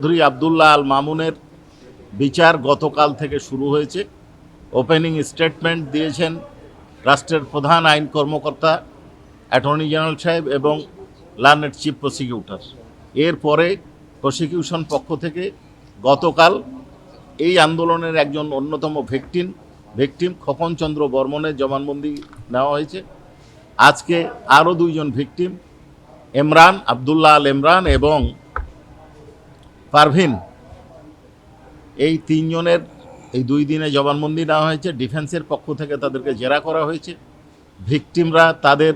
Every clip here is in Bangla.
চৌধুরী আব্দুল্লাহ আল মামুনের বিচার গতকাল থেকে শুরু হয়েছে। ওপেনিং স্টেটমেন্ট দিয়েছেন রাষ্ট্রের প্রধান আইন কর্মকর্তা অ্যাটর্নি জেনারেল সাহেব এবং লার্নেড চিফ প্রসিকিউটর। এরপরে প্রসিকিউশন পক্ষ থেকে গতকাল এই আন্দোলনের একজন অন্যতম ভিকটিম খোকনচন্দ্র বর্মনের জবানবন্দি নেওয়া হয়েছে। আজকে আরও দুইজন ভিকটিম ইমরান আব্দুল্লাহ আল ইমরান এবং পারভিন, এই তিনজনের এই 2 দিনে জবানবন্দি নেওয়া হয়েছে। ডিফেন্সের পক্ষ থেকে তাদেরকে জেরা করা হয়েছে। ভিকটিমরা তাদের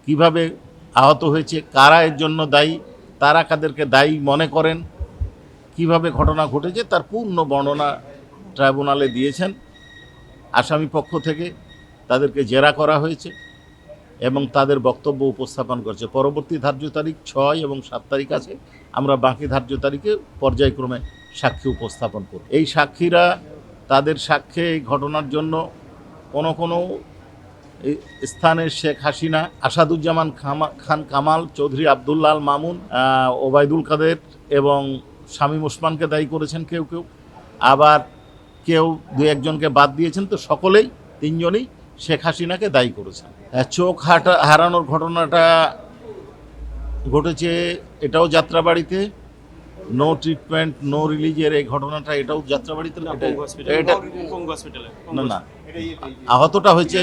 কিভাবে আহত হয়েছে, কারা এর জন্য দায়ী, তারা কাদেরকে দায়ী মনে করেন, কিভাবে ঘটনা ঘটেছে তার পূর্ণ বর্ণনা ট্রাইব্যুনালে দিয়েছেন। আসামি পক্ষ থেকে তাদেরকে জেরা করা হয়েছে এবং তাদের বক্তব্য উপস্থাপন করছে। পরবর্তী ধার্য তারিখ 6 এবং 7 তারিখ আছে। আমরা বাকি ধার্য তারিখে পর্যায়ক্রমে সাক্ষী উপস্থাপন করব। এই সাক্ষীরা তাদের সাক্ষ্যে এই ঘটনার জন্য কোনো স্থানে শেখ হাসিনা, আসাদুজ্জামান খান কামাল, চৌধুরী আব্দুল্লাহ আল মামুন, ওবায়দুল কাদের এবং শামীম ওসমানকে দায়ী করেছেন কেউ, আবার কেউ 2-1জনকে বাদ দিয়েছেন। তো সকলেই 3জনই শেখ হাসিনাকে দায়ী করেছেন। চোখ হারানোর ঘটনাটা ঘটেছে, এটাও যাত্রাবাড়িতে। নো ট্রিটমেন্ট নো রিলিজের এই ঘটনাটা এটাও যাত্রাবাড়িতে না, আহতটা হয়েছে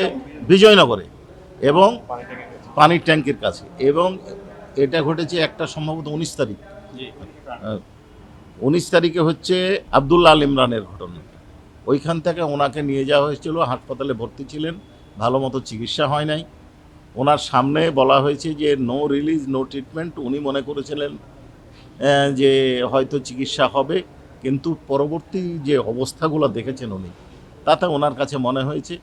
বিজয়নগরে এবং পানির ট্যাঙ্কের কাছে। এবং এটা ঘটেছে একটা সম্ভবত 19 তারিখ। 19 তারিখে হচ্ছে আব্দুল্লাহ আল ইমরানের ঘটনা। ওইখান থেকে ওনাকে নিয়ে যাওয়া হয়েছিল, হাসপাতালে ভর্তি ছিলেন, ভালো মতো চিকিৎসা হয় নাই। ওনার সামনে বলা হয়েছে যে নো রিলিজ নো ট্রিটমেন্ট। উনি মনে করেছিলেন যে হয়তো চিকিৎসা হবে, কিন্তু পরবর্তী যে অবস্থাগুলো দেখেছেন উনি, তাতে ওনার কাছে মনে হয়েছে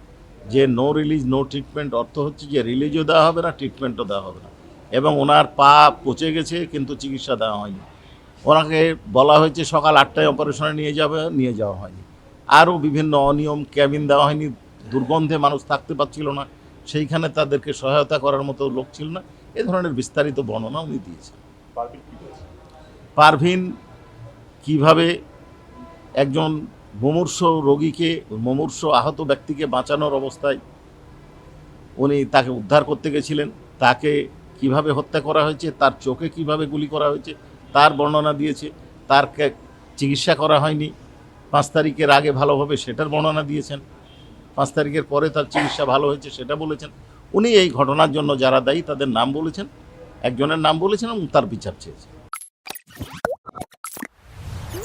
যে নো রিলিজ নো ট্রিটমেন্ট অর্থ হচ্ছে যে রিলিজও দেওয়া হবে না, ট্রিটমেন্টও দেওয়া হবে না। এবং ওনার পা পচে গেছে কিন্তু চিকিৎসা দেওয়া হয়নি। ওনাকে বলা হয়েছে সকাল 8টায় অপারেশনে নিয়ে যাওয়া হয়নি। আরও বিভিন্ন অনিয়ম, ক্যাবিন দেওয়া হয়নি, দুর্গন্ধে মানুষ থাকতে পারছিল না, সেইখানে তাদেরকে সহায়তা করার মতো লোক ছিল না। এ ধরনের বিস্তারিত বর্ণনা উনি দিয়েছেন। পারভিন কিভাবে একজন মুমূর্ষ রোগীকে, মুমূর্ষ আহত ব্যক্তিকে বাঁচানোর অবস্থায় উনি তাকে উদ্ধার করতে গেছিলেন, তাকে কিভাবে হত্যা করা হয়েছে, তার চোখে কিভাবে গুলি করা হয়েছে তার বর্ণনা দিয়েছে। তার চিকিৎসা করা হয়নি, 5 তারিখের আগে ভালো হবে সেটার বর্ণনা দিয়েছেন। 5 তারিখের পরে তার চিকিৎসা ভালো হয়েছে সেটা বলেছেন। উনি এই ঘটনার জন্য যারা দায়ী তাদের নাম বলেছেন, একজনের নাম বলেছেন এবং তার বিচার চেয়েছেন।